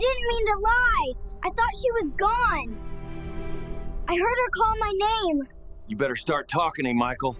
didn't mean to lie. I thought she was gone. I heard her call my name. You better start talking, Michael.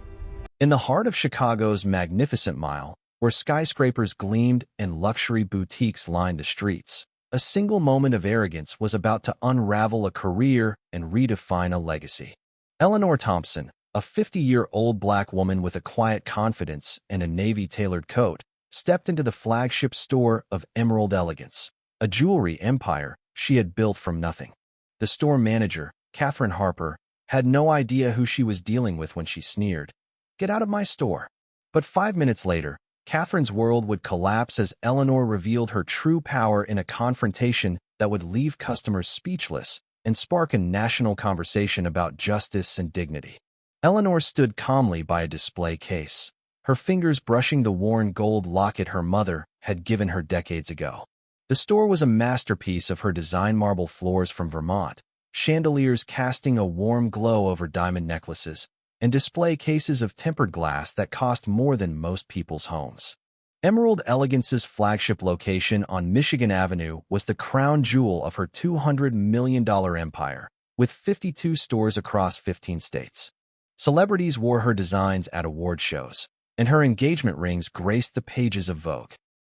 In the heart of Chicago's Magnificent Mile, where skyscrapers gleamed and luxury boutiques lined the streets, a single moment of arrogance was about to unravel a career and redefine a legacy. Eleanor Thompson, a 50-year-old black woman with a quiet confidence and a navy-tailored coat, stepped into the flagship store of Emerald Elegance, a jewelry empire she had built from nothing. The store manager, Catherine Harper, had no idea who she was dealing with when she sneered, "Get out of my store." But 5 minutes later, Catherine's world would collapse as Eleanor revealed her true power in a confrontation that would leave customers speechless and spark a national conversation about justice and dignity. Eleanor stood calmly by a display case, her fingers brushing the worn gold locket her mother had given her decades ago. The store was a masterpiece of her design, marble floors from Vermont, chandeliers casting a warm glow over diamond necklaces, and display cases of tempered glass that cost more than most people's homes. Emerald Elegance's flagship location on Michigan Avenue was the crown jewel of her $200 million empire, with 52 stores across 15 states. Celebrities wore her designs at award shows, and her engagement rings graced the pages of Vogue.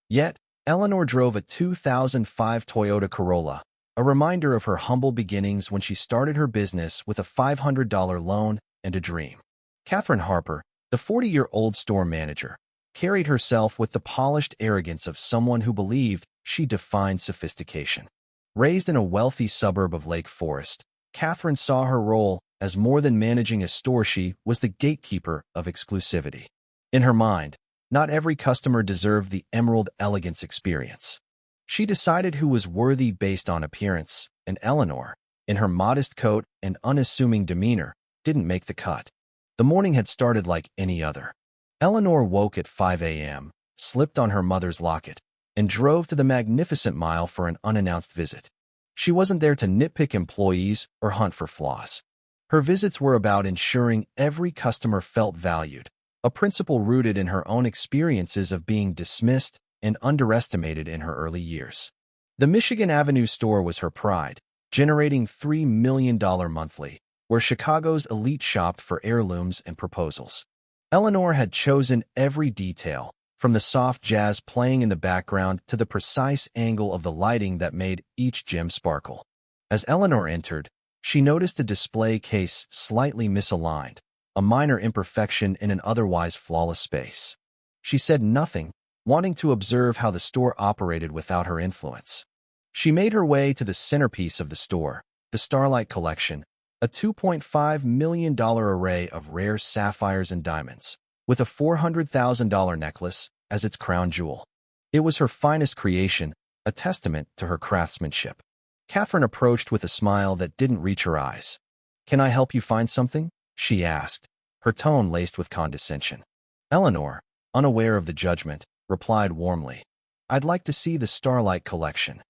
Yet, Eleanor drove a 2005 Toyota Corolla, a reminder of her humble beginnings when she started her business with a $500 loan and a dream. Catherine Harper, the 40-year-old store manager, carried herself with the polished arrogance of someone who believed she defined sophistication. Raised in a wealthy suburb of Lake Forest, Catherine saw her role as more than managing a store. She was the gatekeeper of exclusivity. In her mind, not every customer deserved the Emerald Elegance experience. She decided who was worthy based on appearance, and Eleanor, in her modest coat and unassuming demeanor, didn't make the cut. The morning had started like any other. Eleanor woke at 5 a.m., slipped on her mother's locket, and drove to the Magnificent Mile for an unannounced visit. She wasn't there to nitpick employees or hunt for flaws. Her visits were about ensuring every customer felt valued, a principle rooted in her own experiences of being dismissed and underestimated in her early years. The Michigan Avenue store was her pride, generating $3 million monthly, where Chicago's elite shopped for heirlooms and proposals. Eleanor had chosen every detail, from the soft jazz playing in the background to the precise angle of the lighting that made each gem sparkle. As Eleanor entered, she noticed a display case slightly misaligned, a minor imperfection in an otherwise flawless space. She said nothing, wanting to observe how the store operated without her influence. She made her way to the centerpiece of the store, the Starlight Collection, a $2.5 million array of rare sapphires and diamonds, with a $400,000 necklace as its crown jewel. It was her finest creation, a testament to her craftsmanship. Catherine approached with a smile that didn't reach her eyes. "Can I help you find something?" she asked, her tone laced with condescension. Eleanor, unaware of the judgment, replied warmly, "I'd like to see the Starlight Collection."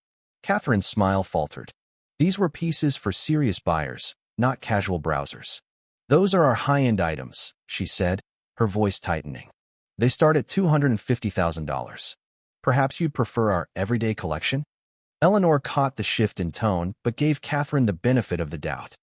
Catherine's smile faltered. These were pieces for serious buyers, not casual browsers. "Those are our high-end items," she said, her voice tightening. "They start at $250,000. Perhaps you'd prefer our everyday collection?" Eleanor caught the shift in tone but gave Catherine the benefit of the doubt.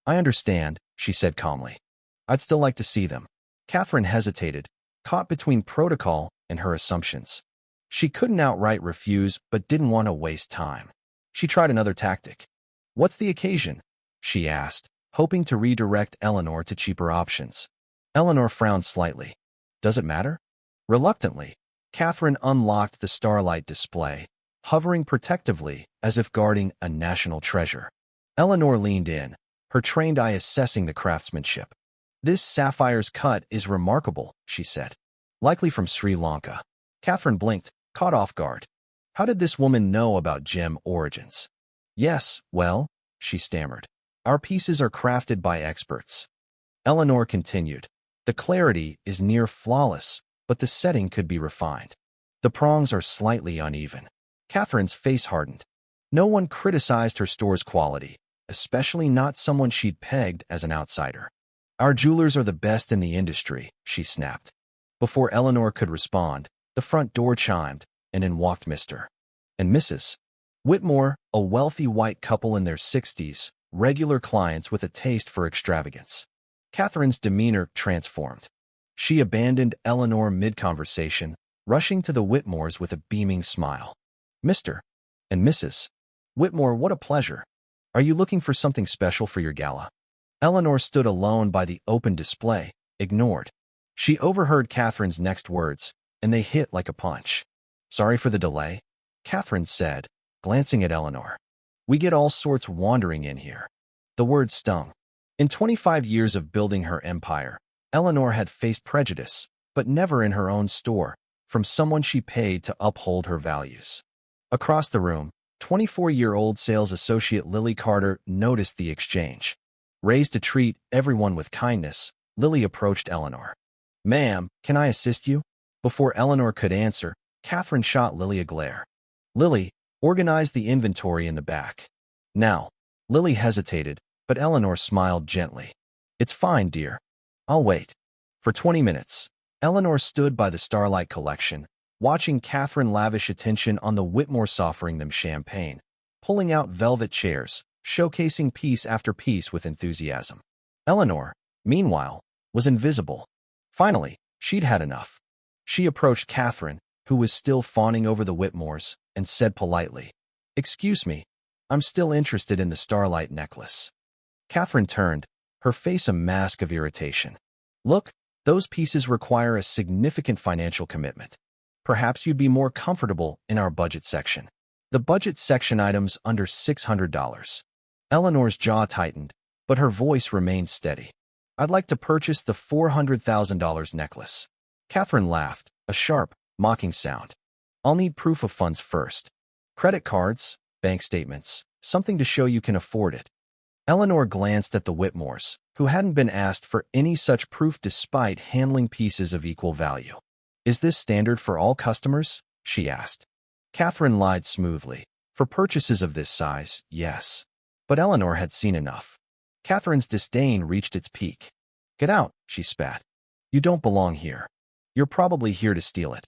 "I understand," she said calmly. "I'd still like to see them." Catherine hesitated, caught between protocol and her assumptions. She couldn't outright refuse but didn't want to waste time. She tried another tactic. "What's the occasion?" she asked, hoping to redirect Eleanor to cheaper options. Eleanor frowned slightly. "Does it matter?" Reluctantly, Catherine unlocked the Starlight display, hovering protectively as if guarding a national treasure. Eleanor leaned in, her trained eye assessing the craftsmanship. "This sapphire's cut is remarkable," she said. "Likely from Sri Lanka." Catherine blinked, caught off guard. How did this woman know about gem origins? "Yes, well," she stammered. "Our pieces are crafted by experts." Eleanor continued. "The clarity is near flawless, but the setting could be refined. The prongs are slightly uneven." Catherine's face hardened. No one criticized her store's quality, especially not someone she'd pegged as an outsider. "Our jewelers are the best in the industry," she snapped. Before Eleanor could respond, the front door chimed, and in walked Mr. and Mrs. Whitmore, a wealthy white couple in their 60s, regular clients with a taste for extravagance. Catherine's demeanor transformed. She abandoned Eleanor mid-conversation, rushing to the Whitmores with a beaming smile. Mr. and Mrs. Whitmore, what a pleasure. Are you looking for something special for your gala? Eleanor stood alone by the open display, ignored. She overheard Catherine's next words, and they hit like a punch. Sorry for the delay, Catherine said, glancing at Eleanor. We get all sorts wandering in here. The word stung. In 25 years of building her empire, Eleanor had faced prejudice, but never in her own store, from someone she paid to uphold her values. Across the room, 24-year-old sales associate Lily Carter noticed the exchange. Raised to treat everyone with kindness, Lily approached Eleanor. Ma'am, can I assist you? Before Eleanor could answer, Catherine shot Lily a glare. Lily, organize the inventory in the back. Now, Lily hesitated, but Eleanor smiled gently. It's fine, dear. I'll wait. For 20 minutes, Eleanor stood by the Starlight collection, watching Catherine lavish attention on the Whitmores offering them champagne, pulling out velvet chairs, showcasing piece after piece with enthusiasm. Eleanor, meanwhile, was invisible. Finally, she'd had enough. She approached Catherine, who was still fawning over the Whitmores, and said politely, Excuse me, I'm still interested in the Starlight necklace. Catherine turned, her face a mask of irritation. Look, those pieces require a significant financial commitment. Perhaps you'd be more comfortable in our budget section. The budget section items under $600. Eleanor's jaw tightened, but her voice remained steady. I'd like to purchase the $400,000 necklace. Catherine laughed, a sharp, mocking sound. I'll need proof of funds first. Credit cards, bank statements, something to show you can afford it. Eleanor glanced at the Whitmores, who hadn't been asked for any such proof despite handling pieces of equal value. Is this standard for all customers? She asked. Catherine lied smoothly. For purchases of this size, yes. But Eleanor had seen enough. Catherine's disdain reached its peak. Get out, she spat. You don't belong here. You're probably here to steal it.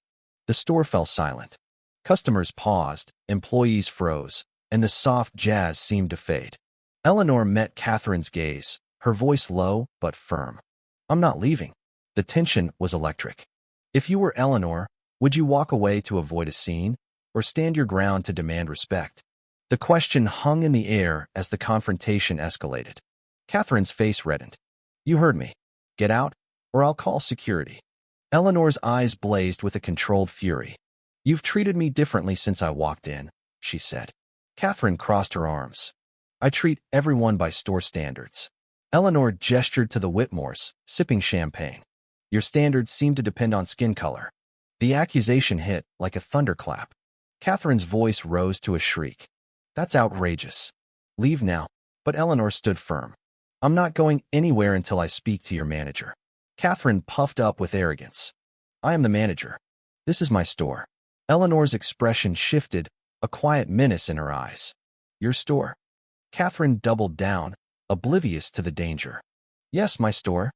The store fell silent. Customers paused, employees froze, and the soft jazz seemed to fade. Eleanor met Catherine's gaze, her voice low but firm. I'm not leaving. The tension was electric. If you were Eleanor, would you walk away to avoid a scene, or stand your ground to demand respect? The question hung in the air as the confrontation escalated. Catherine's face reddened. You heard me. Get out, or I'll call security. Eleanor's eyes blazed with a controlled fury. You've treated me differently since I walked in, she said. Catherine crossed her arms. I treat everyone by store standards. Eleanor gestured to the Whitmores, sipping champagne. Your standards seem to depend on skin color. The accusation hit like a thunderclap. Catherine's voice rose to a shriek. That's outrageous. Leave now. But Eleanor stood firm. I'm not going anywhere until I speak to your manager. Catherine puffed up with arrogance. I am the manager. This is my store. Eleanor's expression shifted, a quiet menace in her eyes. Your store? Catherine doubled down, oblivious to the danger. Yes, my store.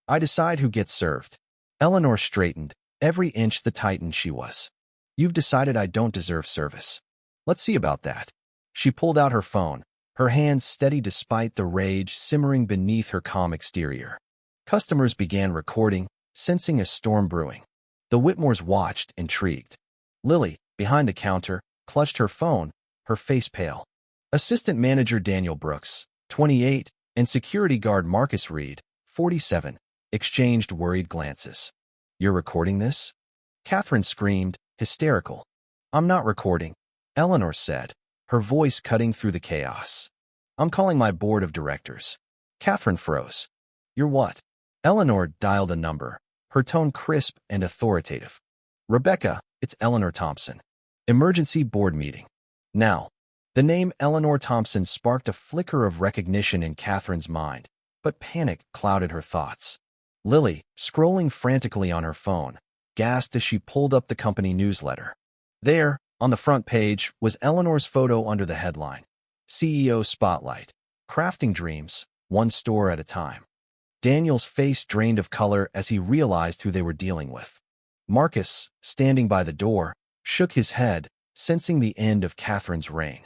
I decide who gets served. Eleanor straightened, every inch the titan she was. You've decided I don't deserve service. Let's see about that. She pulled out her phone, her hands steady despite the rage simmering beneath her calm exterior. Customers began recording, sensing a storm brewing. The Whitmores watched, intrigued. Lily, behind the counter, clutched her phone, her face pale. Assistant manager Daniel Brooks, 28, and security guard Marcus Reed, 47, exchanged worried glances. You're recording this? Catherine screamed, hysterical. I'm not recording, Eleanor said, her voice cutting through the chaos. I'm calling my board of directors. Catherine froze. You're what? Eleanor dialed a number, her tone crisp and authoritative. Rebecca, it's Eleanor Thompson. Emergency board meeting. Now. The name Eleanor Thompson sparked a flicker of recognition in Catherine's mind, but panic clouded her thoughts. Lily, scrolling frantically on her phone, gasped as she pulled up the company newsletter. There, on the front page, was Eleanor's photo under the headline, CEO Spotlight, Crafting Dreams, one store at a time. Daniel's face drained of color as he realized who they were dealing with. Marcus, standing by the door, shook his head, sensing the end of Catherine's reign.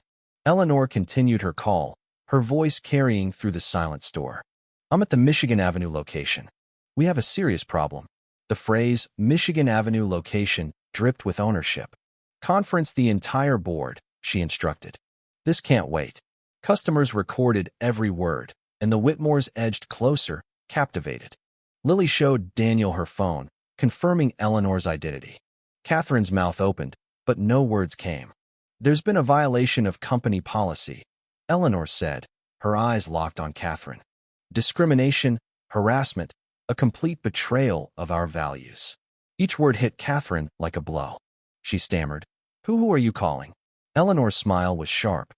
Eleanor continued her call, her voice carrying through the silent store. I'm at the Michigan Avenue location. We have a serious problem. The phrase Michigan Avenue location dripped with ownership. Conference the entire board, she instructed. This can't wait. Customers recorded every word, and the Whitmores edged closer, captivated. Lily showed Daniel her phone, confirming Eleanor's identity. Catherine's mouth opened, but no words came. There's been a violation of company policy, Eleanor said, her eyes locked on Catherine. Discrimination, harassment, a complete betrayal of our values. Each word hit Catherine like a blow. She stammered, Who are you calling? Eleanor's smile was sharp.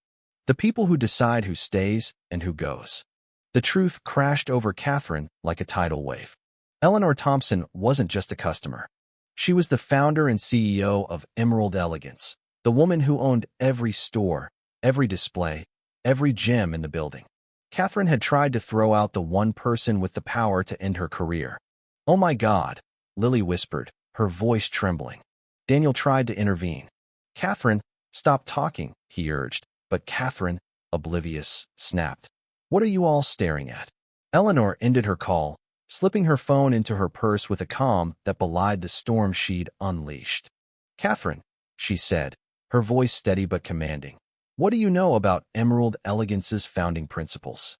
The people who decide who stays and who goes. The truth crashed over Catherine like a tidal wave. Eleanor Thompson wasn't just a customer. She was the founder and CEO of Emerald Elegance, the woman who owned every store, every display, every gem in the building. Catherine had tried to throw out the one person with the power to end her career. Oh my God, Lily whispered, her voice trembling. Daniel tried to intervene. Catherine, stop talking, he urged, but Catherine, oblivious, snapped. What are you all staring at? Eleanor ended her call, slipping her phone into her purse with a calm that belied the storm she'd unleashed. Catherine, she said, her voice steady but commanding. What do you know about Emerald Elegance's founding principles?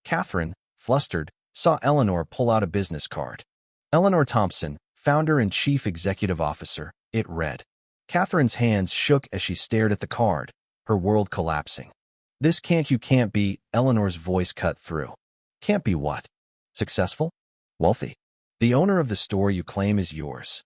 Catherine, flustered, saw Eleanor pull out a business card. Eleanor Thompson, founder and chief executive officer, it read. Catherine's hands shook as she stared at the card, her world collapsing. This can't be, Eleanor's voice cut through. Can't be what? Successful? Wealthy? The owner of the store you claim is yours.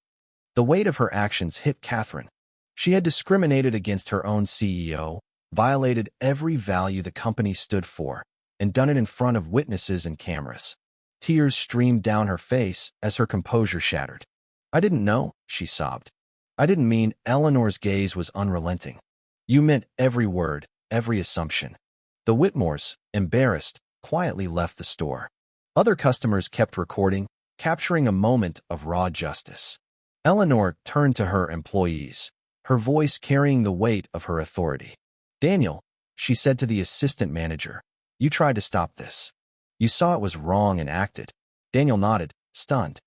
The weight of her actions hit Catherine. She had discriminated against her own CEO, violated every value the company stood for, and done it in front of witnesses and cameras. Tears streamed down her face as her composure shattered. I didn't know, she sobbed. I didn't mean. Eleanor's gaze was unrelenting. You meant every word, every assumption. The Whitmores, embarrassed, quietly left the store. Other customers kept recording, capturing a moment of raw justice. Eleanor turned to her employees, her voice carrying the weight of her authority. Daniel, she said to the assistant manager, you tried to stop this. You saw it was wrong and acted. Daniel nodded, stunned.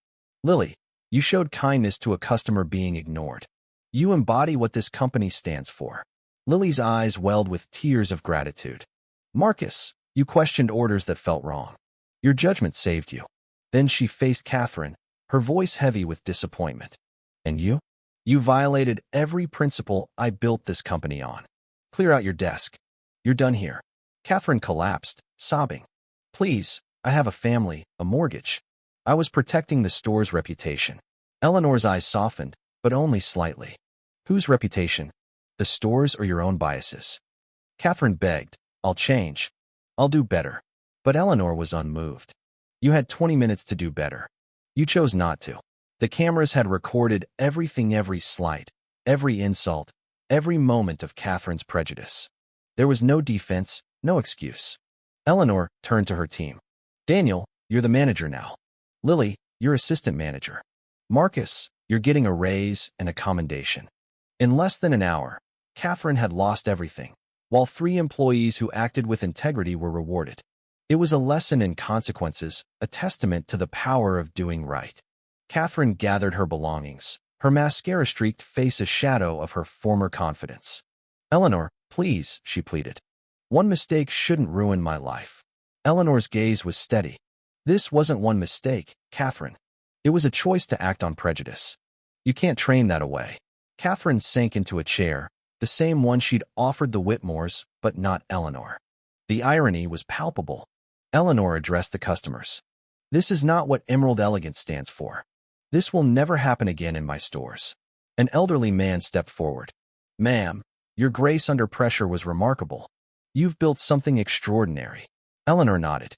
Lily, you showed kindness to a customer being ignored. You embody what this company stands for. Lily's eyes welled with tears of gratitude. Marcus, you questioned orders that felt wrong. Your judgment saved you. Then she faced Catherine, her voice heavy with disappointment. And you? You violated every principle I built this company on. Clear out your desk. You're done here. Catherine collapsed, sobbing. Please, I have a family, a mortgage. I was protecting the store's reputation. Eleanor's eyes softened, but only slightly. Whose reputation? The store's or your own biases? Catherine begged, I'll change. I'll do better. But Eleanor was unmoved. You had 20 minutes to do better. You chose not to. The cameras had recorded everything, every slight, every insult, every moment of Catherine's prejudice. There was no defense, no excuse. Eleanor turned to her team. Daniel, you're the manager now. Lily, you're assistant manager. Marcus, you're getting a raise and a commendation. In less than an hour, Catherine had lost everything, while 3 employees who acted with integrity were rewarded. It was a lesson in consequences, a testament to the power of doing right. Catherine gathered her belongings, her mascara-streaked face a shadow of her former confidence. Eleanor, please, she pleaded. One mistake shouldn't ruin my life. Eleanor's gaze was steady. This wasn't one mistake, Catherine. It was a choice to act on prejudice. You can't train that away. Catherine sank into a chair, the same one she'd offered the Whitmores, but not Eleanor. The irony was palpable. Eleanor addressed the customers. This is not what Emerald Elegance stands for. This will never happen again in my stores. An elderly man stepped forward. Ma'am, your grace under pressure was remarkable. You've built something extraordinary. Eleanor nodded.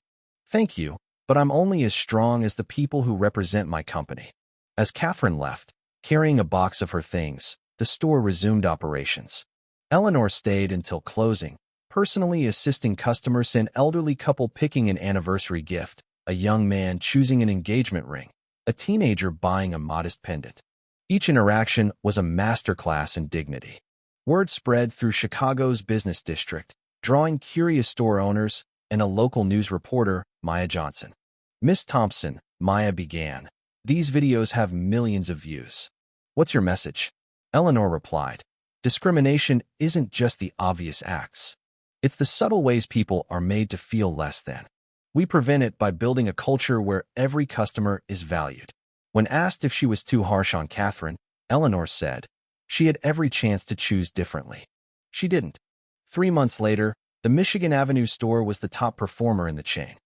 Thank you, but I'm only as strong as the people who represent my company. As Catherine left, carrying a box of her things, the store resumed operations. Eleanor stayed until closing, personally assisting customers, an elderly couple picking an anniversary gift, a young man choosing an engagement ring, a teenager buying a modest pendant. Each interaction was a masterclass in dignity. Word spread through Chicago's business district. drawing curious store owners and a local news reporter, Maya Johnson. Miss Thompson, Maya began. These videos have millions of views. What's your message? Eleanor replied. Discrimination isn't just the obvious acts. It's the subtle ways people are made to feel less than. We prevent it by building a culture where every customer is valued. When asked if she was too harsh on Catherine, Eleanor said she had every chance to choose differently. She didn't. 3 months later, the Michigan Avenue store was the top performer in the chain.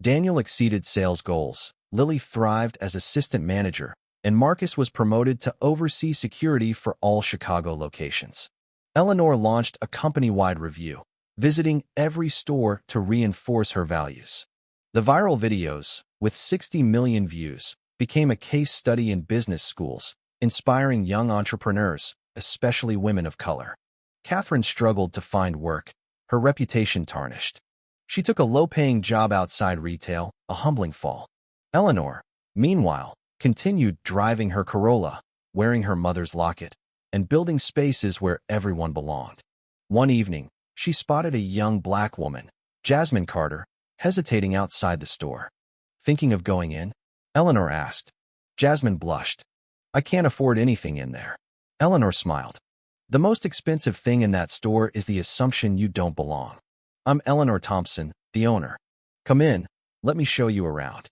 Daniel exceeded sales goals, Lily thrived as assistant manager, and Marcus was promoted to oversee security for all Chicago locations. Eleanor launched a company-wide review, visiting every store to reinforce her values. The viral videos, with 60 million views, became a case study in business schools, inspiring young entrepreneurs, especially women of color. Catherine struggled to find work, her reputation tarnished. She took a low-paying job outside retail, a humbling fall. Eleanor, meanwhile, continued driving her Corolla, wearing her mother's locket, and building spaces where everyone belonged. One evening, she spotted a young black woman, Jasmine Carter, hesitating outside the store. Thinking of going in? Eleanor asked. Jasmine blushed. I can't afford anything in there. Eleanor smiled. The most expensive thing in that store is the assumption you don't belong. I'm Eleanor Thompson, the owner. Come in, let me show you around.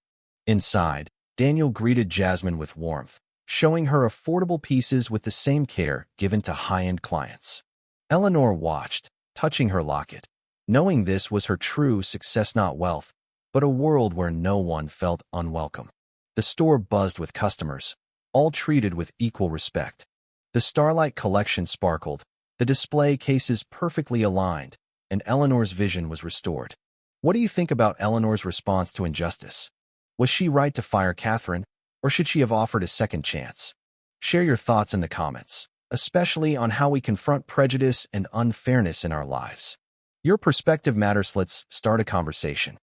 Inside, Daniel greeted Jasmine with warmth, showing her affordable pieces with the same care given to high-end clients. Eleanor watched, touching her locket, knowing this was her true success, not wealth, but a world where no one felt unwelcome. The store buzzed with customers, all treated with equal respect. The Starlight collection sparkled, the display cases perfectly aligned, and Eleanor's vision was restored. What do you think about Eleanor's response to injustice? Was she right to fire Catherine, or should she have offered a second chance? Share your thoughts in the comments, especially on how we confront prejudice and unfairness in our lives. Your perspective matters. Let's start a conversation.